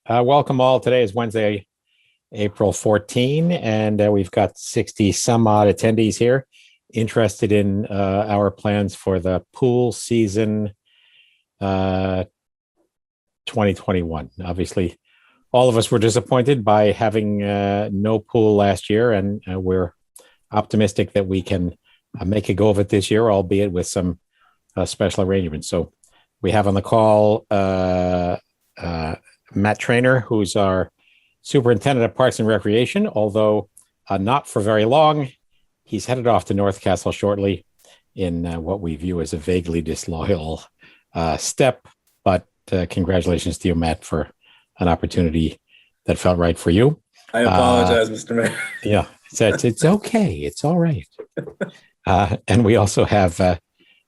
Welcome all. Today is Wednesday, April 14, and we've got 60 some odd attendees here interested in our plans for the pool season 2021. Obviously, all of us were disappointed by having no pool last year, and we're optimistic that we can make a go of it this year, albeit with some special arrangements. So we have on the call Matt Trainor, who's our superintendent of Parks and Recreation, although not for very long. He's headed off to North Castle shortly in what we view as a vaguely disloyal step. But congratulations to you, Matt, for an opportunity that felt right for you. I apologize, Mr. Mayor. Yeah, it's okay. It's all right. And we also have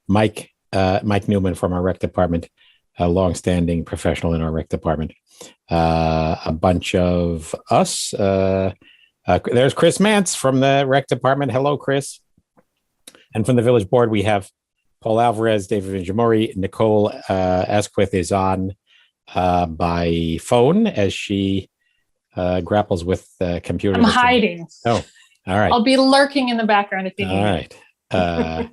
Mike Newman from our rec department, a longstanding professional in our rec department. A bunch of us. There's Chris Mance from the rec department. Hello, Chris. And from the village board, we have Paul Alvarez, David Vinjamori. Nicole Asquith is on by phone as she grapples with computers. I'm hiding. Oh, all right. I'll be lurking in the background if you need. All right.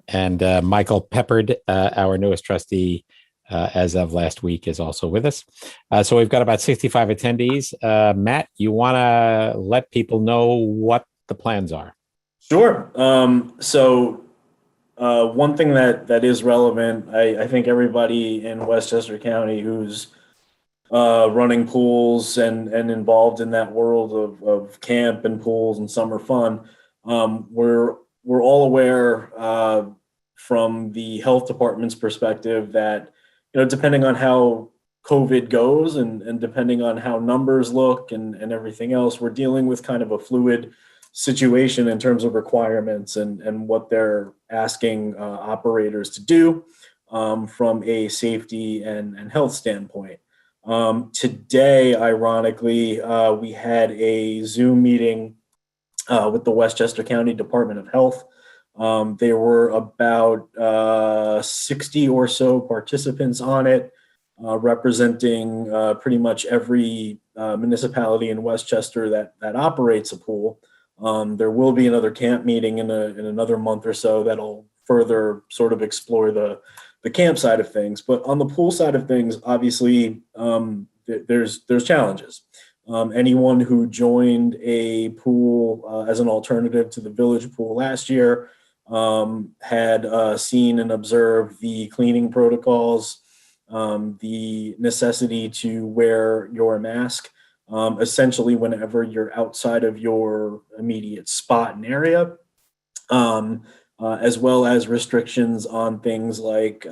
And Michael Peppard, our newest trustee, as of last week, is also with us. So we've got about 65 attendees. Matt, you want to let people know what the plans are? Sure. So one thing that is relevant, I think everybody in Westchester County who's running pools and involved in that world of camp and pools and summer fun, we're all aware from the health department's perspective that, depending on how COVID goes and depending on how numbers look and everything else, we're dealing with kind of a fluid situation in terms of requirements and what they're asking operators to do from a safety and health standpoint. Today, ironically, we had a Zoom meeting with the Westchester County Department of Health. There were about 60 or so participants on it, representing pretty much every municipality in Westchester that operates a pool. There will be another camp meeting in another month or so that'll further sort of explore the camp side of things. But on the pool side of things, obviously, there's challenges. Anyone who joined a pool as an alternative to the village pool last year had seen and observed the cleaning protocols, the necessity to wear your mask, essentially whenever you're outside of your immediate spot and area, as well as restrictions on things like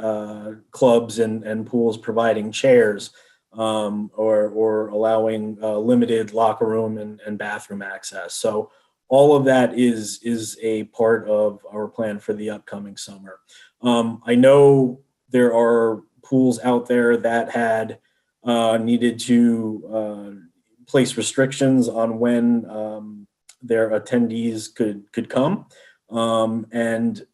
clubs and pools providing chairs or allowing limited locker room and bathroom access. So all of that is a part of our plan for the upcoming summer. I know there are pools out there that had needed to place restrictions on when their attendees could come. And,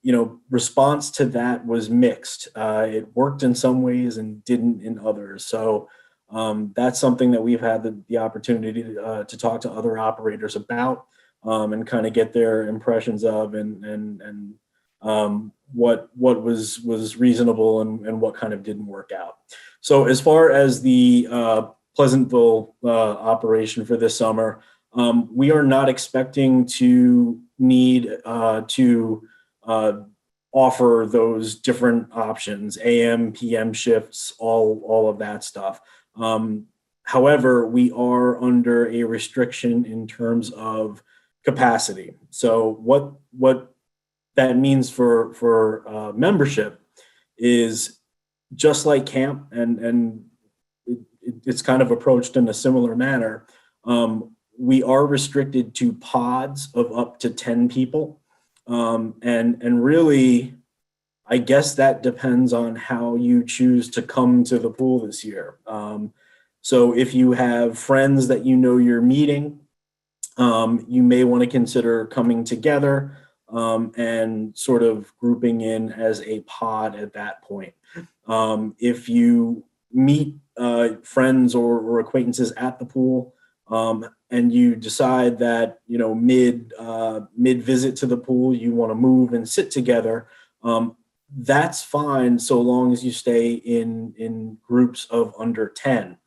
response to that was mixed. It worked in some ways and didn't in others. So that's something that we've had the opportunity to talk to other operators about. And kind of get their impressions of and what was reasonable and what kind of didn't work out. So as far as the Pleasantville operation for this summer, we are not expecting to need to offer those different options, AM, PM shifts, all of that stuff. However, we are under a restriction in terms of capacity. So what that means for membership is just like camp, and it's kind of approached in a similar manner. We are restricted to pods of up to 10 people, and really, I guess that depends on how you choose to come to the pool this year. So if you have friends that you're meeting, you may want to consider coming together and sort of grouping in as a pod at that point. If you meet friends or acquaintances at the pool, and you decide that, you know, mid visit to the pool, you want to move and sit together, that's fine so long as you stay in groups of under 10.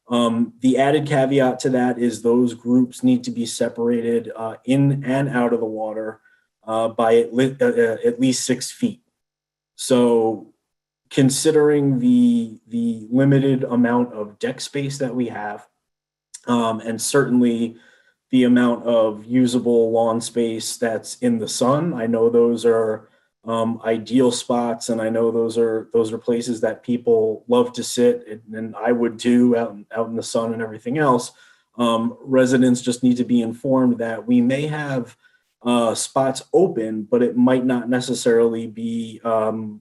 The added caveat to that is those groups need to be separated in and out of the water by at least 6 feet. So considering the limited amount of deck space that we have, and certainly the amount of usable lawn space that's in the sun, I know those are ideal spots, and I know those are places that people love to sit, and I would too, out in the sun and everything else. Residents just need to be informed that we may have spots open, but it might not necessarily be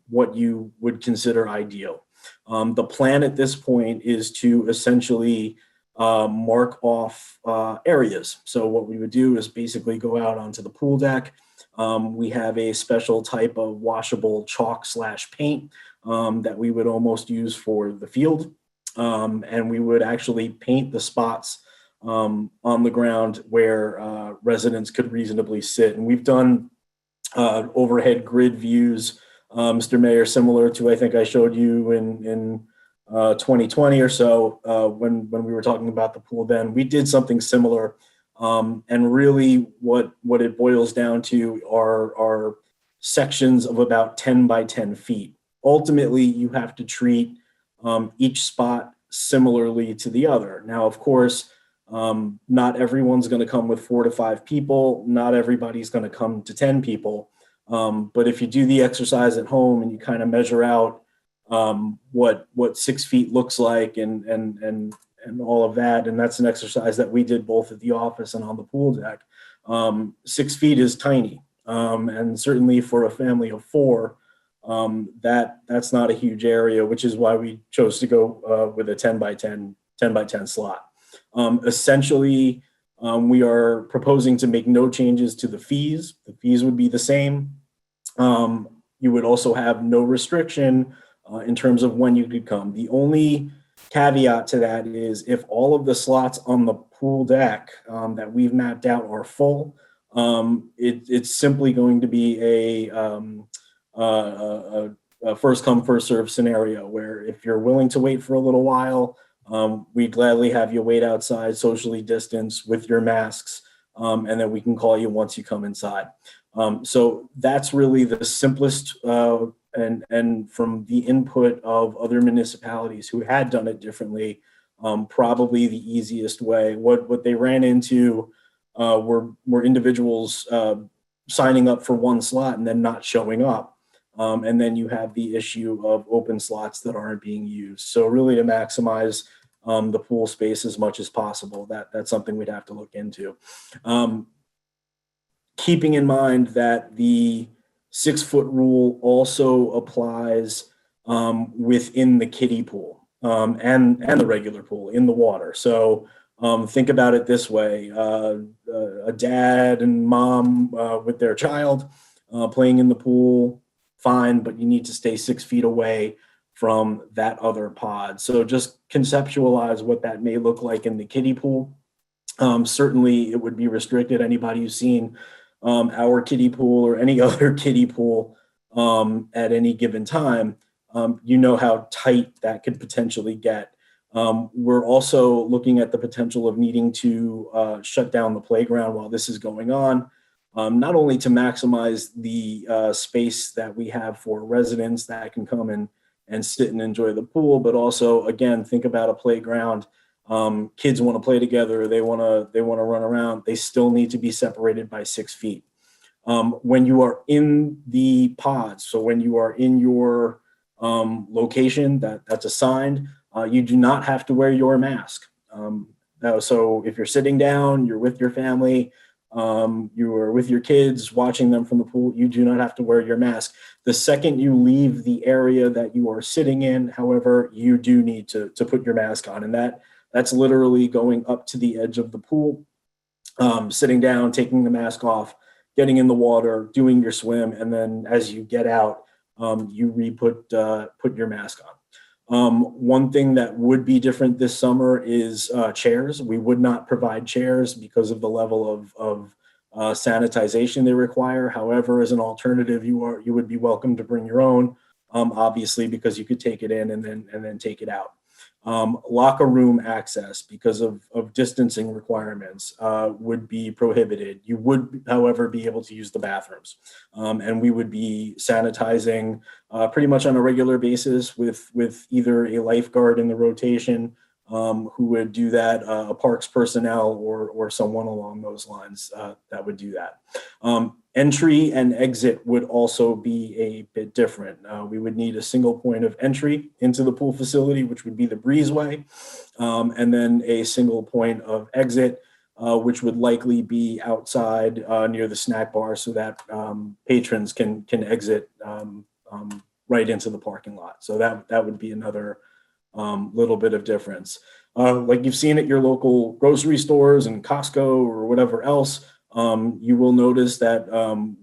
what you would consider ideal. The plan at this point is to essentially mark off areas. So what we would do is basically go out onto the pool deck. We have a special type of washable chalk/paint that we would almost use for the field. And we would actually paint the spots on the ground where residents could reasonably sit. And we've done overhead grid views, Mr. Mayor, similar to, I think I showed you in 2020 or so, when we were talking about the pool then. We did something similar. And really what it boils down to are sections of about 10 by 10 feet. Ultimately, you have to treat each spot similarly to the other. Now, of course, not everyone's going to come with 4 to 5 people. Not everybody's going to come to 10 people. But if you do the exercise at home and you kind of measure out what 6 feet looks like and all of that, and that's an exercise that we did both at the office and on the pool deck. 6 feet is tiny, and certainly for a family of 4, that's not a huge area, which is why we chose to go with a 10 by 10 slot. Essentially, we are proposing to make no changes to the fees. The fees would be the same. You would also have no restriction in terms of when you could come. The only caveat to that is if all of the slots on the pool deck that we've mapped out are full, it's simply going to be a first come, first serve scenario where if you're willing to wait for a little while, we'd gladly have you wait outside, socially distanced with your masks, and then we can call you once you come inside. So that's really the simplest, and from the input of other municipalities who had done it differently, probably the easiest way. What they ran into were individuals signing up for one slot and then not showing up. And then you have the issue of open slots that aren't being used. So really to maximize the pool space as much as possible, that's something we'd have to look into. Keeping in mind that the 6-foot rule also applies within the kiddie pool and the regular pool in the water. So think about it this way: a dad and mom with their child playing in the pool, fine, but you need to stay 6 feet away from that other pod. So just conceptualize what that may look like in the kiddie pool. Certainly, it would be restricted. Anybody who's seen our kiddie pool or any other kiddie pool at any given time, you know how tight that could potentially get. We're also looking at the potential of needing to shut down the playground while this is going on, not only to maximize the space that we have for residents that can come and sit and enjoy the pool, but also, again, think about a playground. Kids want to play together. They want to run around. They still need to be separated by 6 feet. When you are in the pods, so when you are in your location that's assigned, you do not have to wear your mask. So if you're sitting down, you're with your family, you are with your kids watching them from the pool, you do not have to wear your mask. The second you leave the area that you are sitting in, however, you do need to put your mask on, and that's literally going up to the edge of the pool, sitting down, taking the mask off, getting in the water, doing your swim, and then as you get out, you put your mask on. One thing that would be different this summer is chairs. We would not provide chairs because of the level of sanitization they require. However, as an alternative, you would be welcome to bring your own, obviously, because you could take it in and then take it out. Locker room access, because of distancing requirements, would be prohibited. You would, however, be able to use the bathrooms, and we would be sanitizing pretty much on a regular basis with either a lifeguard in the rotation, who would do that, a parks personnel or someone along those lines that would do that. Entry and exit would also be a bit different. We would need a single point of entry into the pool facility, which would be the breezeway, and then a single point of exit, which would likely be outside near the snack bar, so that patrons can exit right into the parking lot. So that would be another little bit of difference. Like you've seen at your local grocery stores and Costco or whatever else, you will notice that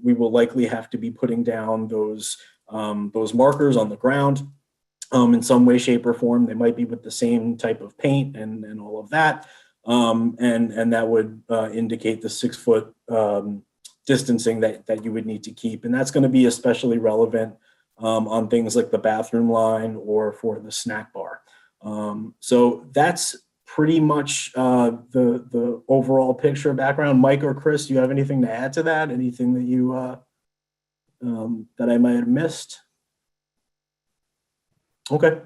we will likely have to be putting down those markers on the ground in some way, shape, or form. They might be with the same type of paint and all of that, and that would indicate the 6 foot distancing that you would need to keep, and that's going to be especially relevant on things like the bathroom line or for the snack bar. So that's pretty much the overall picture background. Mike or Chris, do you have anything to add to that? Anything that you that I might have missed? Okay.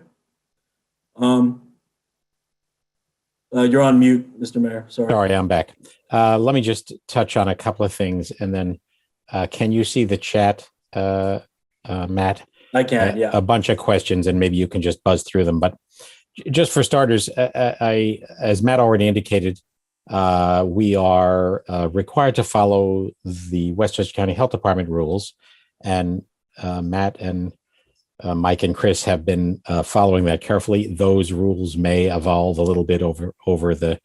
You're on mute, Mr. Mayor. Sorry, I'm back. Let me just touch on a couple of things, and then can you see the chat, Matt? I can, yeah. A bunch of questions, and maybe you can just buzz through them. But just for starters, as Matt already indicated, we are required to follow the Westchester County Health Department rules, and Matt and Mike and Chris have been following that carefully. Those rules may evolve a little bit over the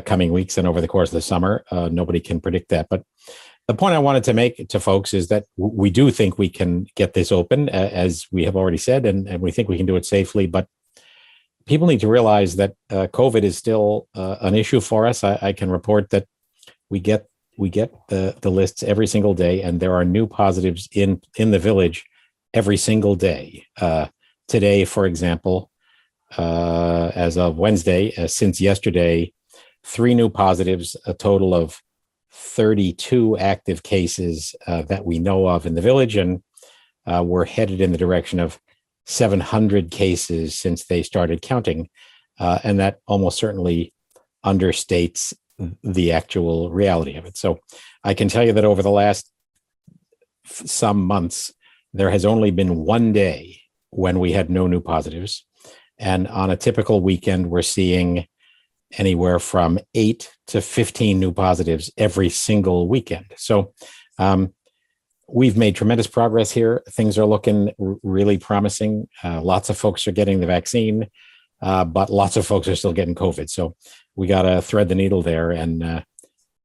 coming weeks and over the course of the summer. Nobody can predict that, but the point I wanted to make to folks is that we do think we can get this open, as we have already said, and we think we can do it safely. But people need to realize that COVID is still an issue for us. I can report that we get the lists every single day, and there are new positives in the village every single day. Today, for example, as of Wednesday, since yesterday, 3 new positives, a total of 32 active cases that we know of in the village, and we're headed in the direction of 700 cases since they started counting, and that almost certainly understates the actual reality of it. So I can tell you that over the last some months, there has only been one day when we had no new positives, and on a typical weekend, we're seeing anywhere from 8 to 15 new positives every single weekend. So we've made tremendous progress here. Things are looking really promising. Lots of folks are getting the vaccine, but lots of folks are still getting COVID. So we got to thread the needle there and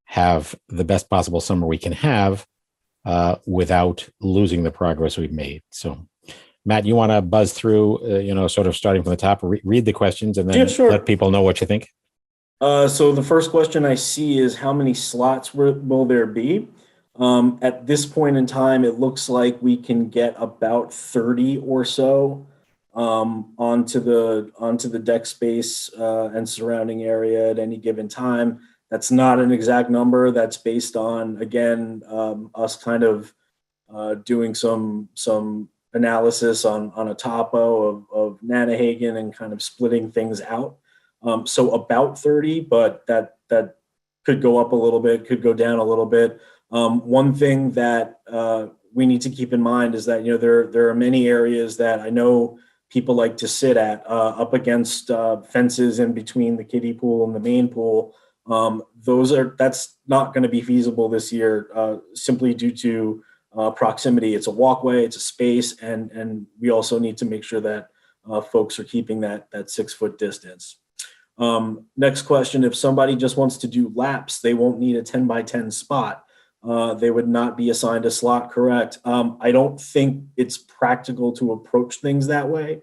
have the best possible summer we can have without losing the progress we've made. So Matt, you want to buzz through, sort of starting from the top, read the questions and then let people know what you think? So the first question I see is, how many slots will there be? At this point in time, it looks like we can get about 30 or so onto the deck space and surrounding area at any given time. That's not an exact number. That's based on, again, us kind of doing some analysis on a topo of Nanahagan and kind of splitting things out. So about 30, but that could go up a little bit, could go down a little bit. One thing that we need to keep in mind is that, there are many areas that I know people like to sit at up against fences in between the kiddie pool and the main pool. That's not going to be feasible this year, simply due to proximity. It's a walkway, it's a space, and we also need to make sure that folks are keeping that 6 foot distance. Next question, if somebody just wants to do laps, they won't need a 10 by 10 spot. They would not be assigned a slot, correct? I don't think it's practical to approach things that way.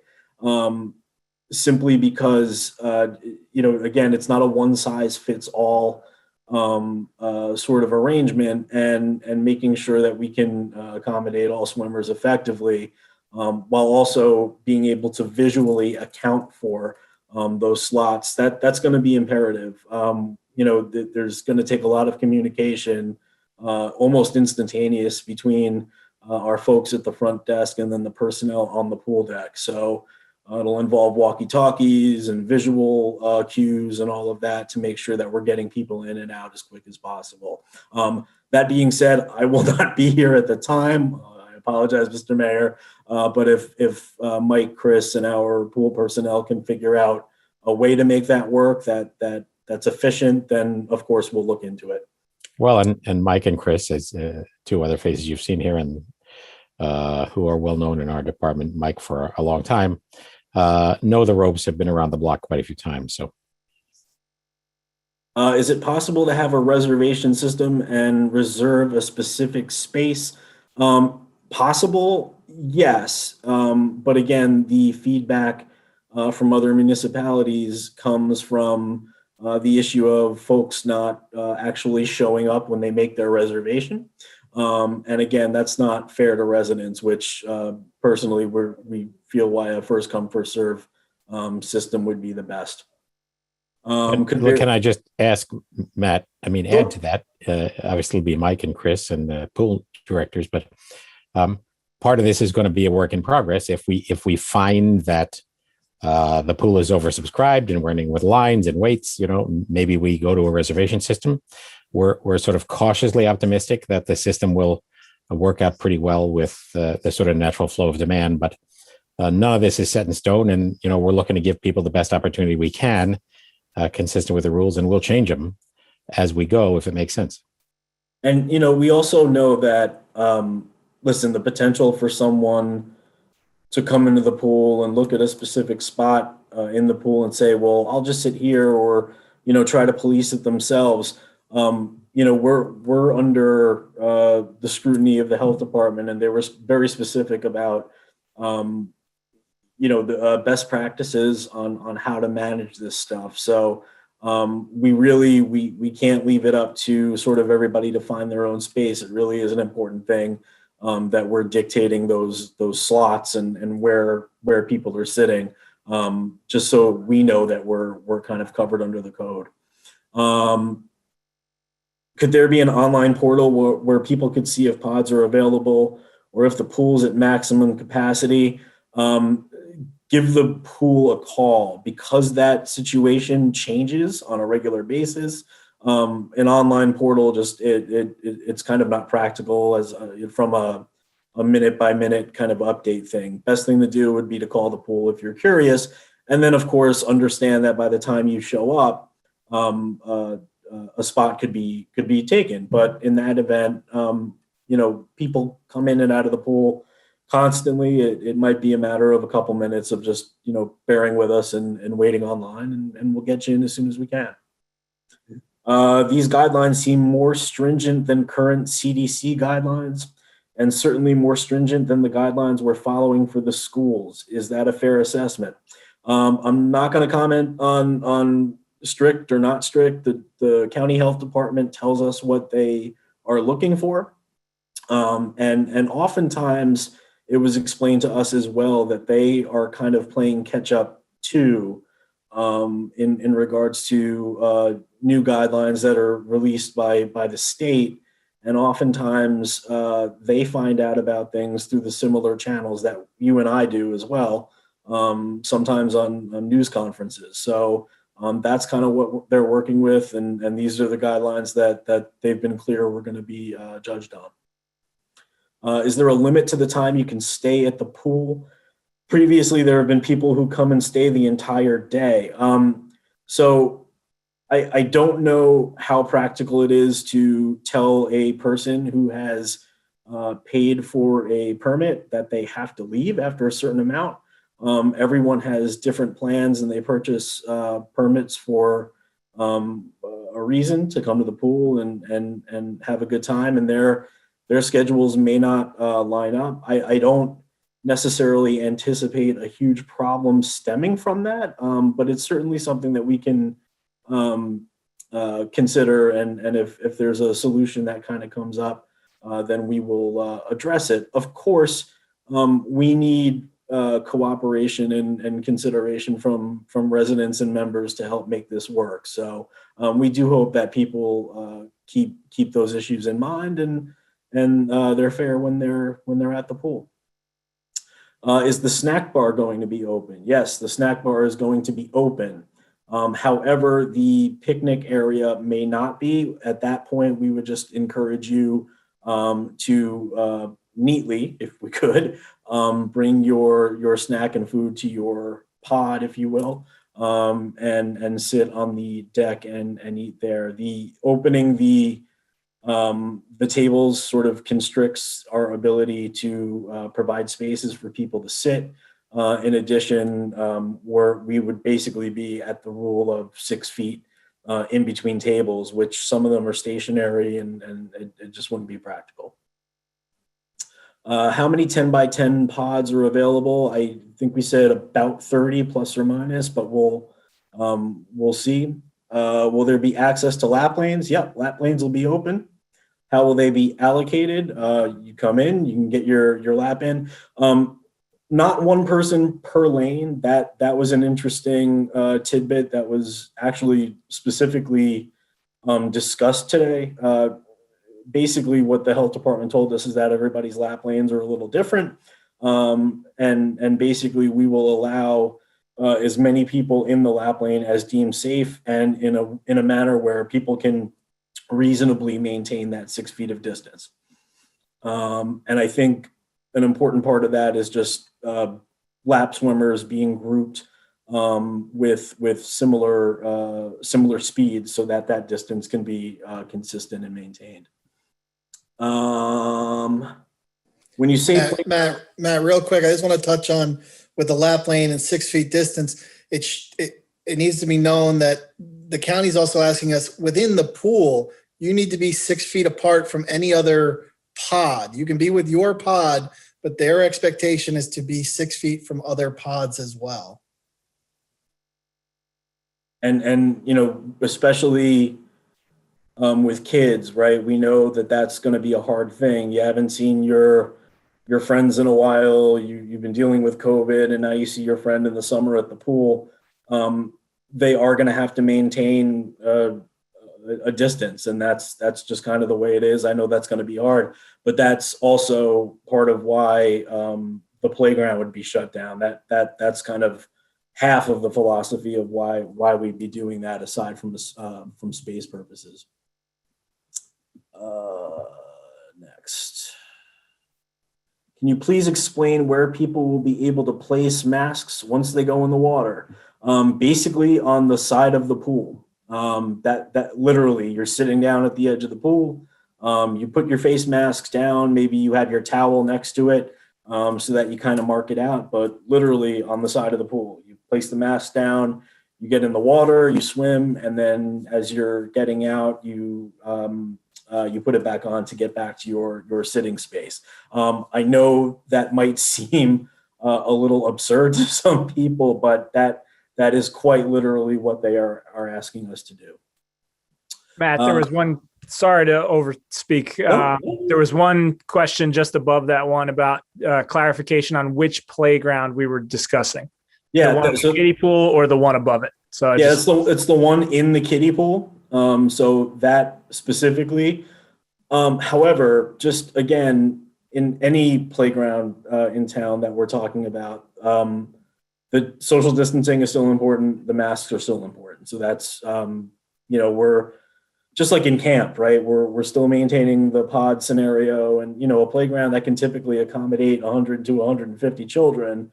simply because, again, it's not a one size fits all sort of arrangement, and making sure that we can accommodate all swimmers effectively, while also being able to visually account for those slots. That's going to be imperative. There's going to take a lot of communication, almost instantaneous, between our folks at the front desk and then the personnel on the pool deck. So it'll involve walkie-talkies and visual cues and all of that to make sure that we're getting people in and out as quick as possible. That being said, I will not be here at the time. I apologize, Mr. Mayor. But if Mike, Chris, and our pool personnel can figure out a way to make that work that's efficient, then of course we'll look into it. Well, and Mike and Chris, as two other faces you've seen here, and who are well known in our department. Mike for a long time. Know the ropes, have been around the block quite a few times. So, is it possible to have a reservation system and reserve a specific space? Possible, yes. But again, the feedback from other municipalities comes from the issue of folks not actually showing up when they make their reservation. And again, that's not fair to residents, which personally we feel why a first come, first serve system would be the best. can I just ask, Matt? I mean, add to that. Obviously, it'll be Mike and Chris and the pool directors, but part of this is going to be a work in progress. If we find that the pool is oversubscribed and running with lines and waits, maybe we go to a reservation system. We're sort of cautiously optimistic that the system will work out pretty well with the sort of natural flow of demand, but none of this is set in stone. And, we're looking to give people the best opportunity we can, consistent with the rules, and we'll change them as we go if it makes sense. And, we also know that, listen, the potential for someone to come into the pool and look at a specific spot in the pool and say, well, I'll just sit here, or, try to police it themselves. We're under the scrutiny of the health department, and they were very specific about, the best practices on how to manage this stuff. So we can't leave it up to sort of everybody to find their own space. It really is an important thing that we're dictating those slots and where people are sitting, just so we know that we're kind of covered under the code. Could there be an online portal where people could see if pods are available or if the pool's at maximum capacity? Give the pool a call, because that situation changes on a regular basis. An online portal, it's kind of not practical as from a minute by minute kind of update thing. Best thing to do would be to call the pool if you're curious, and then of course understand that by the time you show up, a spot could be taken. But in that event, people come in and out of the pool constantly. It might be a matter of a couple minutes of just bearing with us and waiting online, and we'll get you in as soon as we can. These guidelines seem more stringent than current CDC guidelines, and certainly more stringent than the guidelines we're following for the schools. Is that a fair assessment? I'm not going to comment on strict or not strict. The county health department tells us what they are looking for. And oftentimes it was explained to us as well that they are kind of playing catch up too, in regards to new guidelines that are released by the state. And oftentimes they find out about things through the similar channels that you and I do as well, sometimes on news conferences. So that's kind of what they're working with. And these are the guidelines that they've been clear we're going to be judged on. Is there a limit to the time you can stay at the pool? Previously, there have been people who come and stay the entire day. So I don't know how practical it is to tell a person who has paid for a permit that they have to leave after a certain amount. Everyone has different plans, and they purchase permits for a reason to come to the pool and have a good time, and their schedules may not line up. I don't necessarily anticipate a huge problem stemming from that, but it's certainly something that we can consider, and if there's a solution that kind of comes up, then we will address it. Of course, we need cooperation and consideration from residents and members to help make this work. So we do hope that people keep those issues in mind, and they're fair when they're at the pool. Is the snack bar going to be open? Yes, the snack bar is going to be open. However, the picnic area may not be. At that point, we would just encourage you to neatly, if we could, bring your snack and food to your pod, if you will, and sit on the deck and eat there. The opening the tables sort of constricts our ability to provide spaces for people to sit. In addition, we would basically be at the rule of 6 feet in between tables, which some of them are stationary, and it just wouldn't be practical. How many 10 by 10 pods are available? I think we said about 30 plus or minus, but we'll see. Will there be access to lap lanes? Yep, lap lanes will be open. How will they be allocated? You come in, you can get your lap in. Not one person per lane. That was an interesting tidbit that was actually specifically discussed today. Basically, what the health department told us is that everybody's lap lanes are a little different, and basically we will allow as many people in the lap lane as deemed safe, and in a manner where people can reasonably maintain that 6 feet of distance. And I think an important part of that is just lap swimmers being grouped with similar speeds, so that distance can be consistent and maintained. When you say Matt, real quick, I just want to touch on with the lap lane and 6 feet distance. It needs to be known that the county's also asking us within the pool, you need to be 6 feet apart from any other pod. You can be with your pod, but their expectation is to be 6 feet from other pods as well. And especially with kids, right? We know that that's going to be a hard thing. You haven't seen your friends in a while. You've been dealing with COVID, and now you see your friend in the summer at the pool. They are going to have to maintain a distance, and that's just kind of the way it is. I know that's going to be hard, but that's also part of why the playground would be shut down. That's kind of half of the philosophy of why we'd be doing that, aside from space purposes. Next. Can you please explain where people will be able to place masks once they go in the water? Basically on the side of the pool. That literally, you're sitting down at the edge of the pool. You put your face masks down. Maybe you have your towel next to it so that you kind of mark it out. But literally on the side of the pool, you place the mask down. You get in the water, you swim, and then as you're getting out, you put it back on to get back to your sitting space. I know that might seem a little absurd to some people, but that is quite literally what they are asking us to do. Matt, there was one, sorry to overspeak. There was one question just above that one about clarification on which playground we were discussing. Yeah, the one in the kiddie pool or the one above it. So it's the one in the kiddie pool. So that specifically. However, just again, in any playground in town that we're talking about, the social distancing is still important. The masks are still important. So that's we're just like in camp, right? We're still maintaining the pod scenario, and a playground that can typically accommodate 100 to 150 children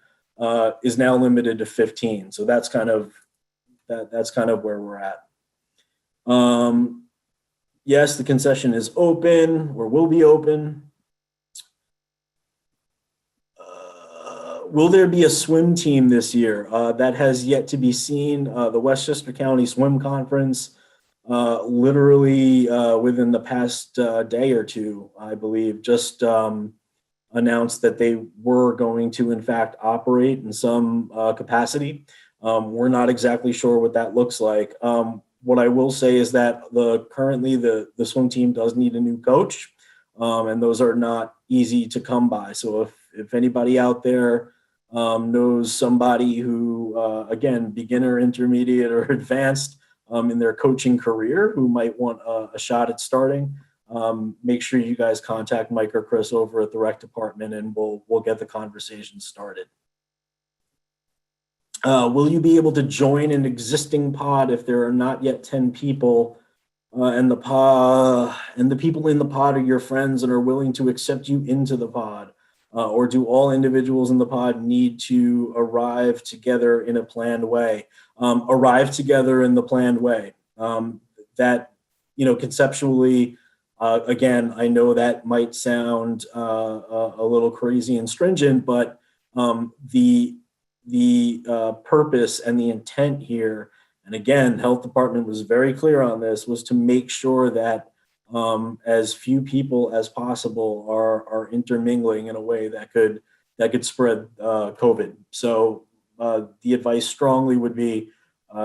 is now limited to 15. So that's kind of where we're at. Yes, the concession is open or will be open. Will there be a swim team this year? That has yet to be seen. The Westchester County Swim Conference, literally within the past day or two, I believe, just announced that they were going to, in fact, operate in some capacity. We're not exactly sure what that looks like. What I will say is that currently the swim team does need a new coach, and those are not easy to come by. So if anybody out there knows somebody who, again, beginner, intermediate, or advanced in their coaching career who might want a shot at starting, make sure you guys contact Mike or Chris over at the rec department, and we'll get the conversation started. Will you be able to join an existing pod if there are not yet 10 people, and the people in the pod are your friends and are willing to accept you into the pod? Or do all individuals in the pod need to arrive together in a planned way? Arrive together in the planned way. That, conceptually, again, I know that might sound a little crazy and stringent, but the purpose and the intent here, and again, health department was very clear on this, was to make sure that as few people as possible are intermingling in a way that could spread COVID. So the advice strongly would be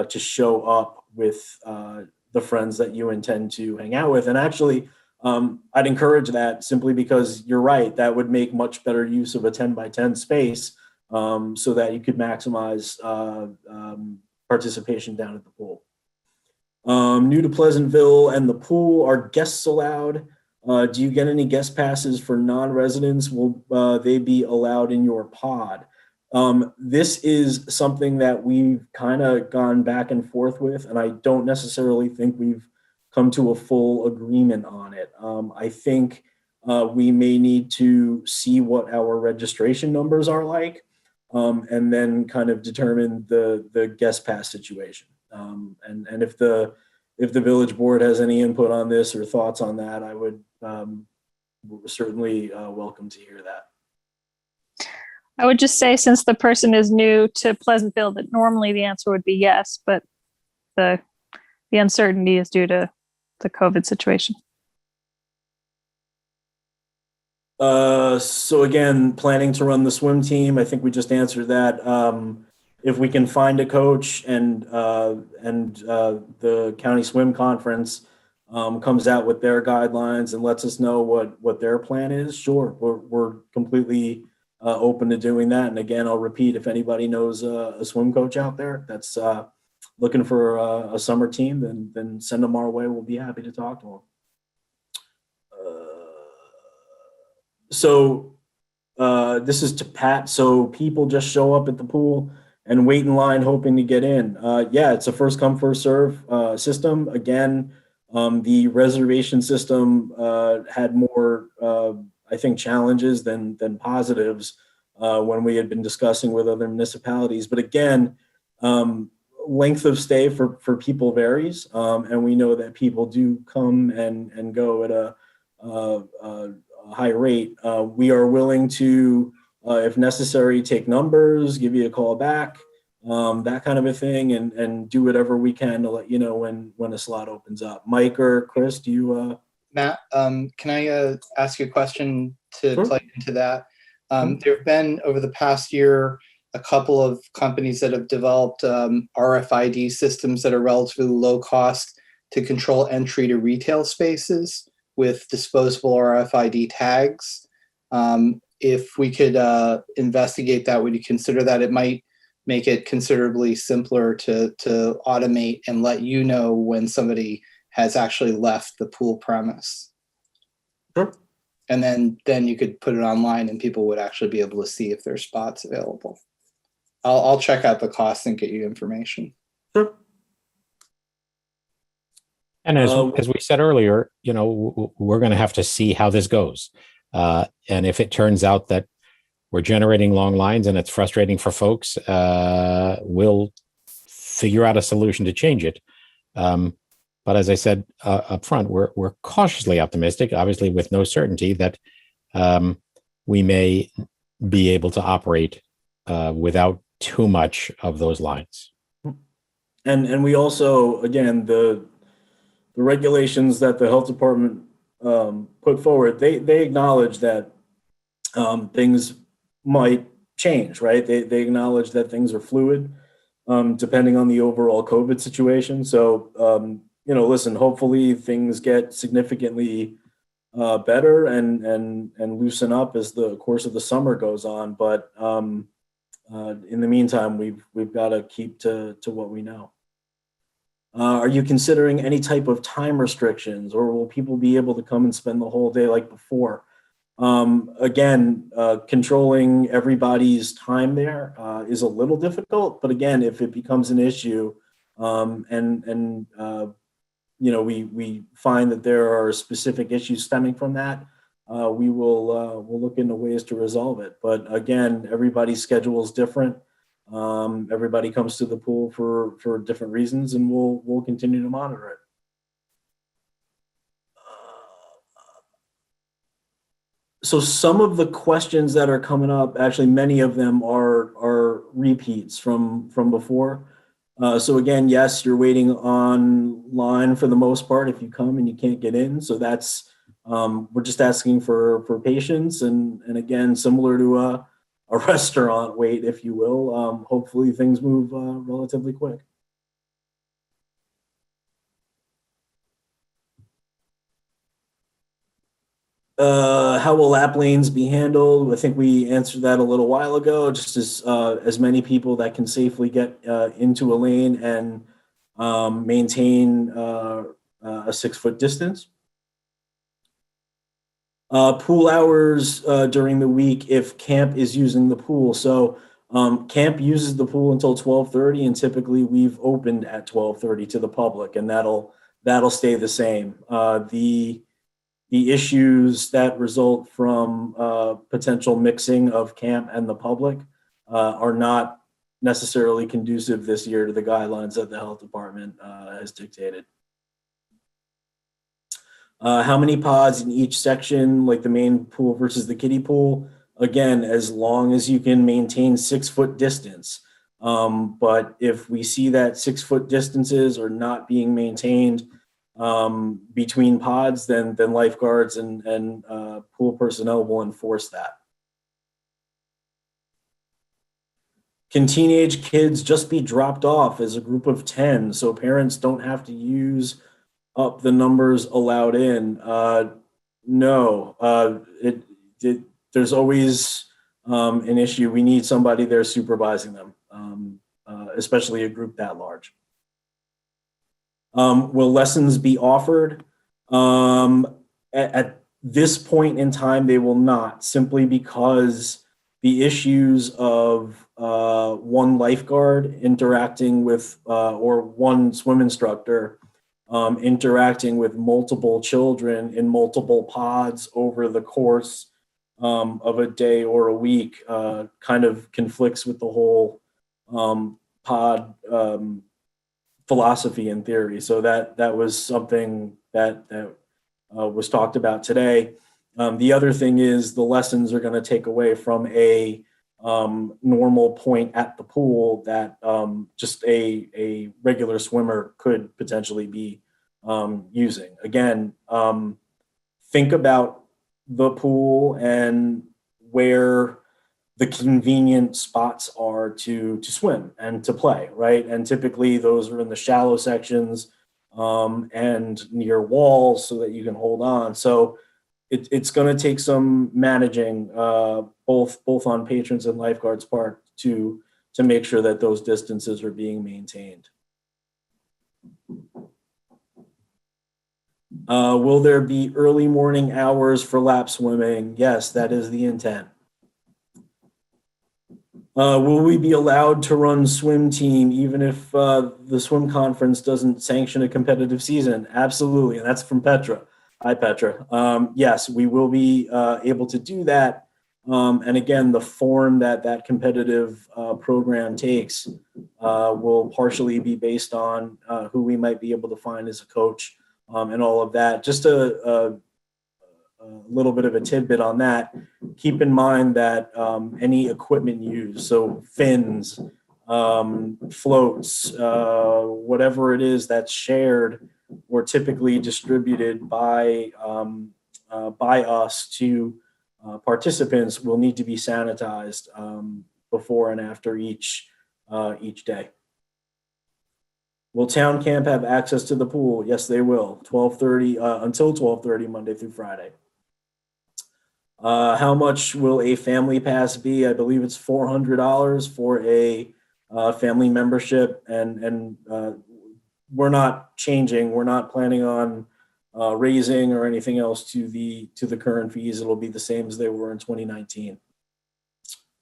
to show up with the friends that you intend to hang out with. And actually, I'd encourage that, simply because you're right, that would make much better use of a 10 by 10 space, so that you could maximize participation down at the pool. New to Pleasantville and the pool, are guests allowed? Do you get any guest passes for non-residents? Will they be allowed in your pod? This is something that we've kind of gone back and forth with, and I don't necessarily think we've come to a full agreement on it. I think we may need to see what our registration numbers are like, and then kind of determine the guest pass situation. And if the village board has any input on this or thoughts on that, I would certainly welcome to hear that. I would just say, since the person is new to Pleasantville, that normally the answer would be yes, but the uncertainty is due to the COVID situation. So again, planning to run the swim team. I think we just answered that. If we can find a coach and the county swim conference comes out with their guidelines and lets us know what their plan is, sure, we're completely open to doing that. And again, I'll repeat, if anybody knows a swim coach out there that's looking for a summer team, then send them our way. We'll be happy to talk to them. So this is to Pat. So people just show up at the pool and wait in line hoping to get in. Yeah, it's a first come, first serve system. Again, the reservation system had more, I think, challenges than positives when we had been discussing with other municipalities. But again, length of stay for people varies, and we know that people do come and go at a high rate. We are willing to, if necessary, take numbers, give you a call back, that kind of a thing, and do whatever we can to let you know when a slot opens up. Mike or Chris, do you? Matt, can I ask you a question to Sure. play into that? There have been, over the past year, a couple of companies that have developed RFID systems that are relatively low cost to control entry to retail spaces with disposable RFID tags. If we could investigate that, would you consider that? It might make it considerably simpler to automate and let you know when somebody has actually left the pool premise. Sure. And then you could put it online and people would actually be able to see if there's spots available. I'll check out the cost and get you information. Sure. And as we said earlier, we're going to have to see how this goes. And if it turns out that we're generating long lines and it's frustrating for folks, we'll figure out a solution to change it. But as I said up front, we're cautiously optimistic, obviously with no certainty, that we may be able to operate without too much of those lines. And we also, again, the regulations that the health department put forward, they acknowledge that things might change, right? They acknowledge that things are fluid, depending on the overall COVID situation. So, listen, hopefully things get significantly better and loosen up as the course of the summer goes on. But in the meantime, we've got to keep to what we know. Are you considering any type of time restrictions, or will people be able to come and spend the whole day like before? Again, controlling everybody's time there is a little difficult, but again, if it becomes an issue, we find that there are specific issues stemming from that, we'll look into ways to resolve it. But again, everybody's schedule is different. Everybody comes to the pool for different reasons, and we'll continue to monitor it. So some of the questions that are coming up, actually, many of them are repeats from before. So again, yes, you're waiting online for the most part if you come and you can't get in. So that's we're just asking for patience, and again, similar to a restaurant wait, if you will. Hopefully things move relatively quick. How will lap lanes be handled? I think we answered that a little while ago. Just as many people that can safely get into a lane and maintain a 6-foot distance. Pool hours during the week if camp is using the pool. So camp uses the pool until 12:30, and typically we've opened at 12:30 to the public, and that'll stay the same. The issues that result from potential mixing of camp and the public are not necessarily conducive this year to the guidelines that the health department has dictated. How many pods in each section, like the main pool versus the kiddie pool? Again, as long as you can maintain 6-foot distance. But if we see that 6-foot distances are not being maintained between pods, then lifeguards and pool personnel will enforce that. Can teenage kids just be dropped off as a group of 10 so parents don't have to use up the numbers allowed in? No, there's always an issue. We need somebody there supervising them, especially a group that large. Will lessons be offered? At this point in time, they will not, simply because the issues of one lifeguard interacting with, or one swim instructor interacting with multiple children in multiple pods over the course of a day or a week kind of conflicts with the whole pod philosophy and theory. So that was something that was talked about today. The other thing is the lessons are going to take away from a normal point at the pool that just a regular swimmer could potentially be using. Again, think about the pool and where the convenient spots are to swim and to play, right? And typically those are in the shallow sections and near walls so that you can hold on. So it's going to take some managing, both on patrons and lifeguards' part to make sure that those distances are being maintained. Will there be early morning hours for lap swimming? Yes, that is the intent. Will we be allowed to run swim team even if the swim conference doesn't sanction a competitive season? Absolutely, and that's from Petra. Hi, Petra. Yes, we will be able to do that. And again, the form that competitive program takes will partially be based on who we might be able to find as a coach and all of that. Just a little bit of a tidbit on that. Keep in mind that any equipment used, so fins, floats, whatever it is that's shared or typically distributed by us to participants will need to be sanitized before and after each day. Will town camp have access to the pool? Yes, they will. 12:30 until 12:30 Monday through Friday. How much will a family pass be? I believe it's $400 for a family membership, and we're not changing. We're not planning on raising or anything else to the current fees. It'll be the same as they were in 2019.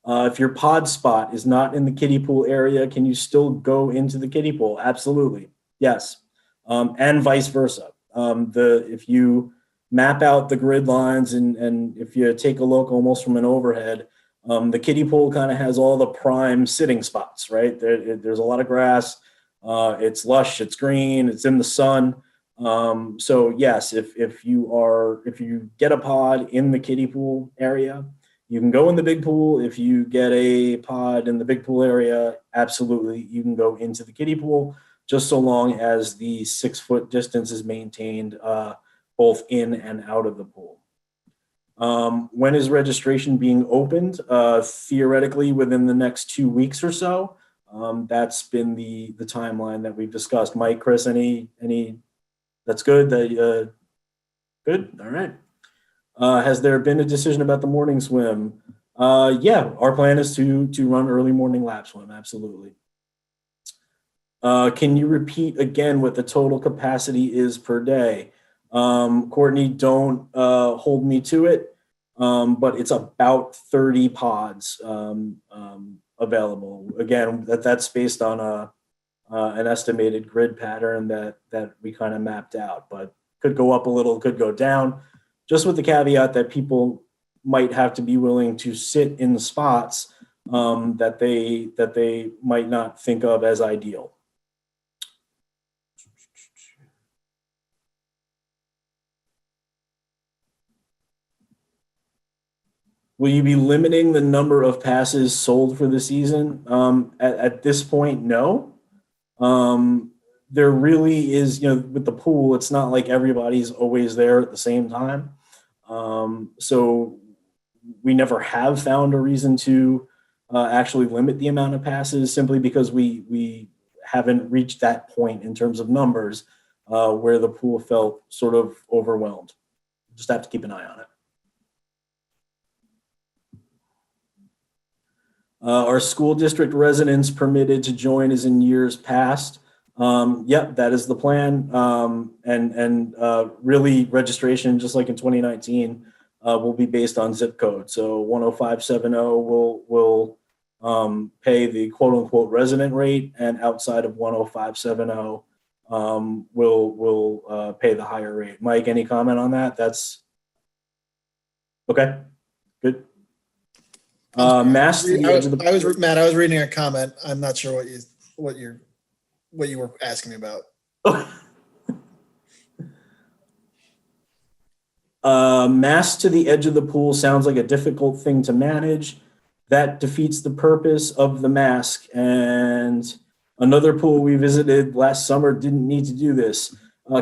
If your pod spot is not in the kiddie pool area, can you still go into the kiddie pool? Absolutely, yes, and vice versa. If you map out the grid lines and if you take a look almost from an overhead, the kiddie pool kind of has all the prime sitting spots, right? There's a lot of grass. It's lush, it's green, it's in the sun. So yes, if you get a pod in the kiddie pool area, you can go in the big pool. If you get a pod in the big pool area, absolutely, you can go into the kiddie pool, just so long as the 6-foot distance is maintained both in and out of the pool. When is registration being opened? Theoretically, within the next 2 weeks or so. That's been the timeline that we've discussed. Mike, Chris, any that's good? Good? All right. Has there been a decision about the morning swim? Yeah, our plan is to run early morning lap swim, absolutely. Can you repeat again what the total capacity is per day? Courtney, don't hold me to it, but it's about 30 pods available. Again, that's based on an estimated grid pattern that we kind of mapped out, but could go up a little, could go down, just with the caveat that people might have to be willing to sit in spots that they might not think of as ideal. Will you be limiting the number of passes sold for the season? At this point, no. There really is, with the pool, it's not like everybody's always there at the same time. So we never have found a reason to actually limit the amount of passes, simply because we haven't reached that point in terms of numbers where the pool felt sort of overwhelmed. Just have to keep an eye on it. Are school district residents permitted to join as in years past? Yep, that is the plan. And really registration, just like in 2019, will be based on zip code. So 10570 will pay the quote unquote resident rate, and outside of 10570 will pay the higher rate. Mike, any comment on that? That's okay. Good. Matt, I was reading a comment. I'm not sure what you were asking me about. Mass to the edge of the pool sounds like a difficult thing to manage. That defeats the purpose of the mask. And another pool we visited last summer didn't need to do this.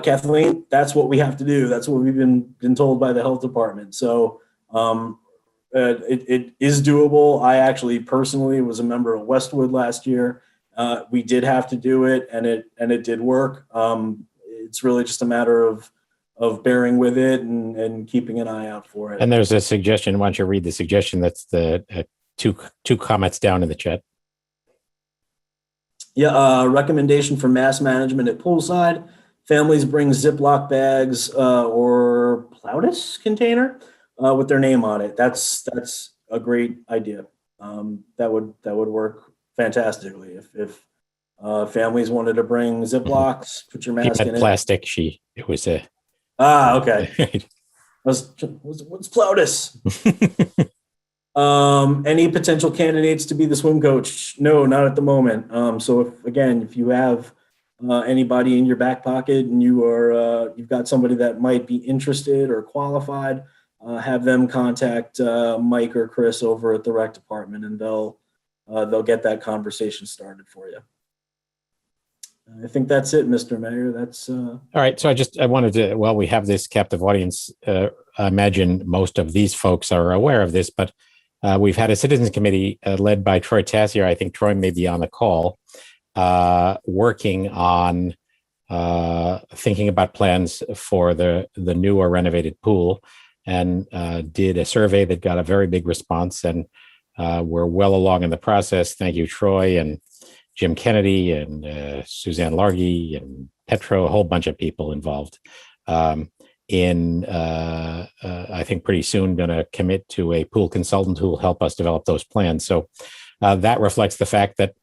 Kathleen, that's what we have to do. That's what we've been told by the health department. So it is doable. I actually personally was a member of Westwood last year. We did have to do it, and it did work. It's really just a matter of bearing with it and keeping an eye out for it. And there's a suggestion. Why don't you read the suggestion? That's the two comments down in the chat. Yeah, recommendation for mass management at poolside. Families bring Ziploc bags or Plautus container with their name on it. That's a great idea. That would work fantastically. If families wanted to bring Ziplocs, put your mask in plastic. It was a okay. What's Plautus? Any potential candidates to be the swim coach? No, not at the moment. So if you have anybody in your back pocket and you've got somebody that might be interested or qualified, have them contact Mike or Chris over at the rec department, and they'll get that conversation started for you. I think that's it, Mr. Mayor. That's All right. So I wanted to, well, we have this captive audience. I imagine most of these folks are aware of this, but we've had a citizens committee led by Troy Tassier. I think Troy may be on the call, working on thinking about plans for the new or renovated pool, and did a survey that got a very big response. And we're well along in the process. Thank you, Troy and Jim Kennedy and Suzanne Largy and Petro, a whole bunch of people involved. I think pretty soon going to commit to a pool consultant who will help us develop those plans. So that reflects the fact that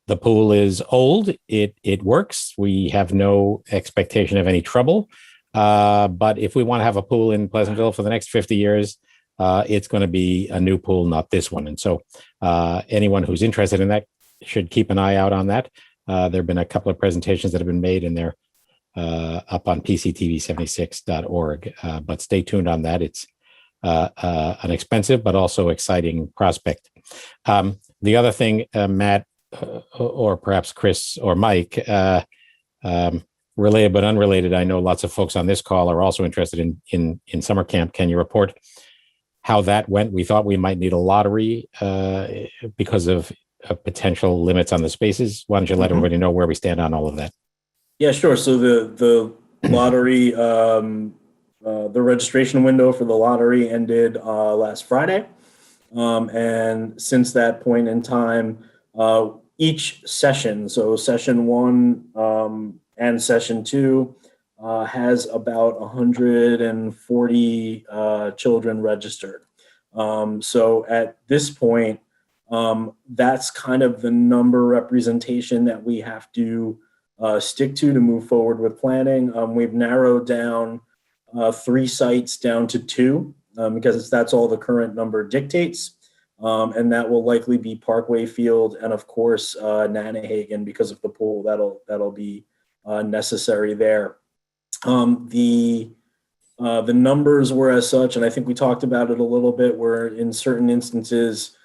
the pool is old. It works. We have no expectation of any trouble. But if we want to have a pool in Pleasantville for the next 50 years, it's going to be a new pool, not this one. And so anyone who's interested in that should keep an eye out on that. There have been a couple of presentations that have been made, and they're up on pctv76.org. But stay tuned on that. It's an expensive but also exciting prospect. The other thing, Matt, or perhaps Chris or Mike, related but unrelated, I know lots of folks on this call are also interested in summer camp. Can you report how that went? We thought we might need a lottery because of potential limits on the spaces. Why don't you let everybody know where we stand on all of that? Yeah, sure. So the lottery, the registration window for the lottery ended last Friday. And since that point in time, each session, so session 1 and session 2, has about 140 children registered. So at this point, that's kind of the number representation that we have to stick to move forward with planning. We've narrowed down 3 sites down to 2 because that's all the current number dictates. And that will likely be Parkway Field and of course Nanahagan because of the pool that'll be necessary there. The numbers were as such, and I think we talked about it a little bit, where in certain instances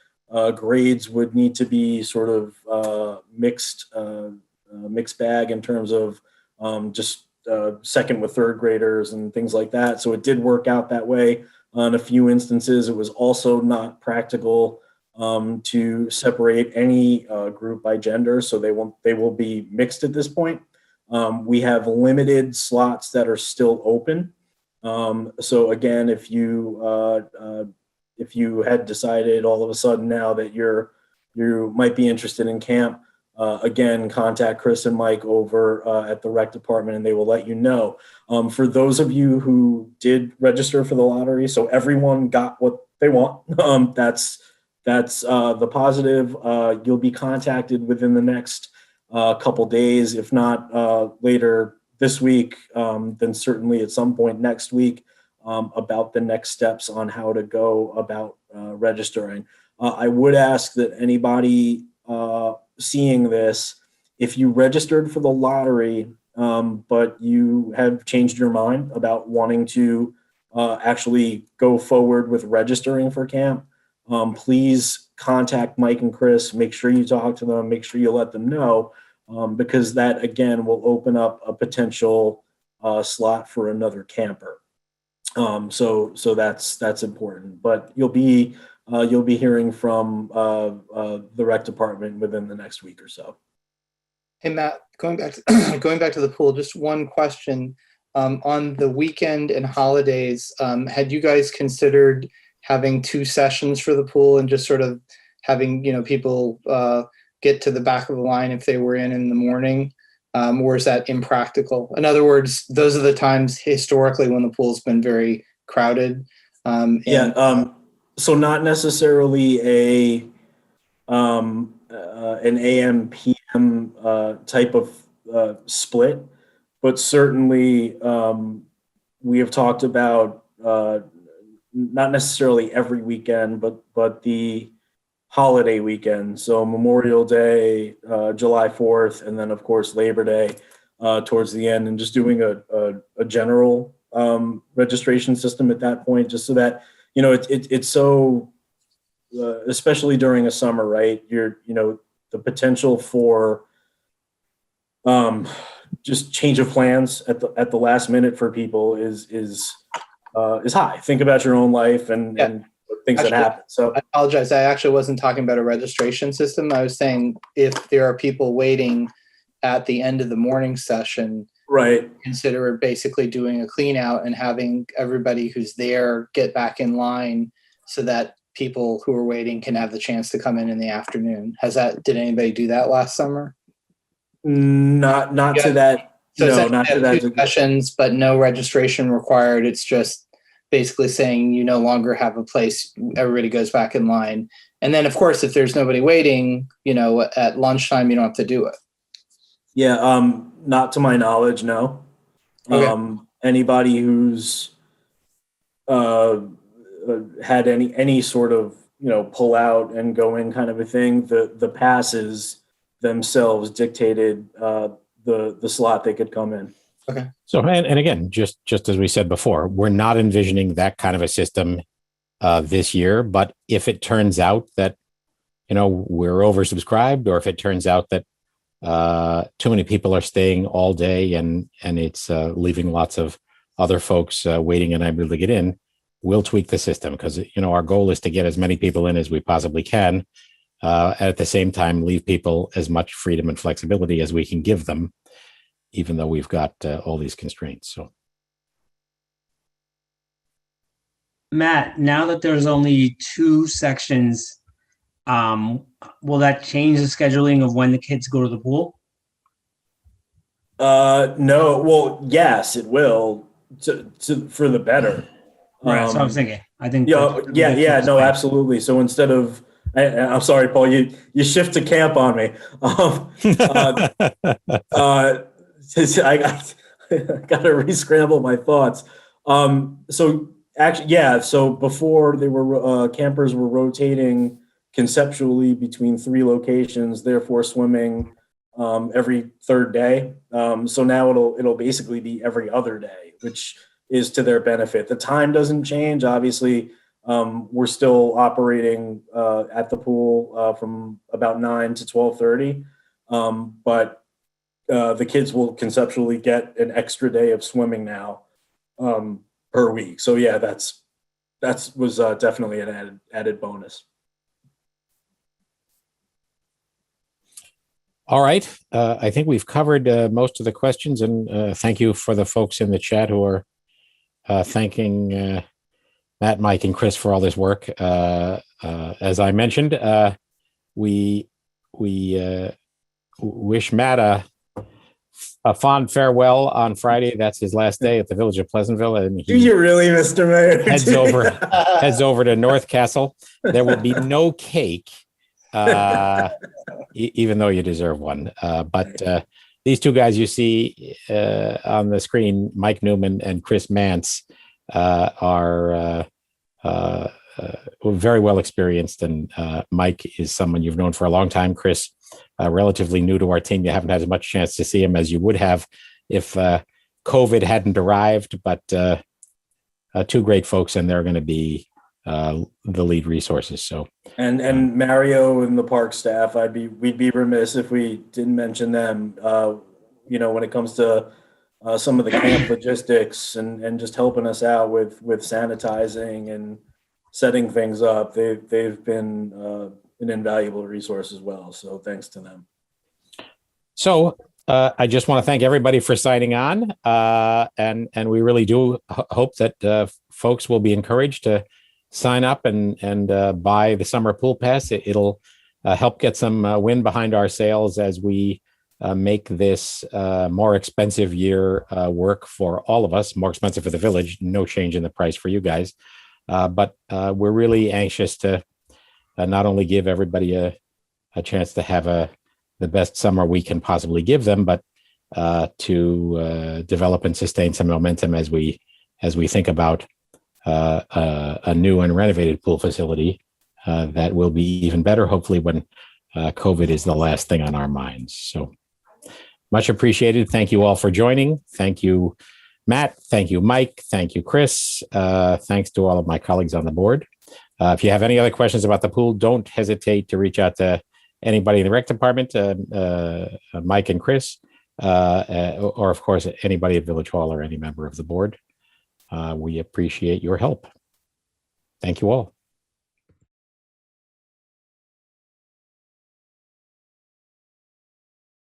grades would need to be sort of mixed bag in terms of just second with third graders and things like that. So it did work out that way. In a few instances, it was also not practical to separate any group by gender, so they will be mixed at this point. We have limited slots that are still open. So again, if you had decided all of a sudden now that you might be interested in camp, again, contact Chris and Mike over at the rec department, and they will let you know. For those of you who did register for the lottery, so everyone got what they want. That's the positive. You'll be contacted within the next couple days, if not later this week, then certainly at some point next week, about the next steps on how to go about registering. I would ask that anybody seeing this, if you registered for the lottery, but you have changed your mind about wanting to actually go forward with registering for camp, please contact Mike and Chris. Make sure you talk to them. Make sure you let them know, because that, again, will open up a potential slot for another camper. So that's important. But you'll be hearing from the rec department within the next week or so. Hey, Matt, going back to the pool, just one question. On the weekend and holidays, had you guys considered having 2 sessions for the pool and just sort of having, people get to the back of the line if they were in the morning? Or is that impractical? In other words, those are the times historically when the pool's been very crowded. So not necessarily an AM PM type of split, but certainly we have talked about not necessarily every weekend, but the holiday weekend. So Memorial Day, July 4th, and then of course Labor Day towards the end, and just doing a general registration system at that point, just so that it's so, especially during a summer, right? The potential for just change of plans at the last minute for people is high. Think about your own life and things that happen. So I apologize. I actually wasn't talking about a registration system. I was saying if there are people waiting at the end of the morning session, right. consider basically doing a clean out and having everybody who's there get back in line so that people who are waiting can have the chance to come in the afternoon. Did anybody do that last summer? Not to that. So No, not to that. 2 sessions, but no registration required. It's just basically saying you no longer have a place. Everybody goes back in line. And then, of course, if there's nobody waiting, at lunchtime, you don't have to do it. Yeah, not to my knowledge, no. Okay. Anybody who's had any sort of pull out and go in kind of a thing, the passes themselves dictated the slot they could come in. Okay. So, and again, just as we said before, we're not envisioning that kind of a system this year. But if it turns out that, we're oversubscribed, or if it turns out that too many people are staying all day and it's leaving lots of other folks waiting and unable to get in, we'll tweak the system because, our goal is to get as many people in as we possibly can. At the same time, leave people as much freedom and flexibility as we can give them, even though we've got all these constraints. So, Matt, now that there's only 2 sections, will that change the scheduling of when the kids go to the pool? No. Well, yes, it will for the better. Right. So I was thinking. I think. Yeah. No, absolutely. So instead of, I'm sorry, Paul, you shift to camp on me. I got to re-scramble my thoughts. So actually, yeah. So before they were campers were rotating conceptually between 3 locations, therefore swimming every 3rd day. So now it'll basically be every other day, which is to their benefit. The time doesn't change. Obviously, we're still operating at the pool from about 9 to 12:30, but the kids will conceptually get an extra day of swimming now per week. So yeah, that was definitely an added bonus. all right. I think we've covered most of the questions, and thank you for the folks in the chat who are thanking Matt, Mike, and Chris for all this work. As I mentioned, we wish Matt a fond farewell on Friday. That's his last day at the Village of Pleasantville, and Do you really, Mr. Mayor? heads over to North Castle. There will be no cake, even though you deserve one. But these 2 guys you see on the screen, Mike Newman and Chris Mance, are very well experienced, and Mike is someone you've known for a long time. Chris, relatively new to our team. You haven't had as much chance to see him as you would have if COVID hadn't arrived, but 2 great folks, and they're going to be the lead resources. So, and Mario and the park staff, we'd be remiss if we didn't mention them. When it comes to some of the camp logistics and just helping us out with sanitizing and setting things up, they've been an invaluable resource as well. So thanks to them. So I just want to thank everybody for signing on, and we really do hope that folks will be encouraged to sign up and buy the summer pool pass. It'll help get some wind behind our sails as we make this more expensive year work for all of us, more expensive for the village, no change in the price for you guys. But we're really anxious to not only give everybody a chance to have the best summer we can possibly give them, but to develop and sustain some momentum as we think about a new and renovated pool facility that will be even better, hopefully, when COVID is the last thing on our minds. So much appreciated. Thank you all for joining. Thank you, Matt. Thank you, Mike. Thank you, Chris. Thanks to all of my colleagues on the board. If you have any other questions about the pool, don't hesitate to reach out to anybody in the rec department, Mike and Chris. or of course, anybody at Village Hall or any member of the board. We appreciate your help. Thank you all.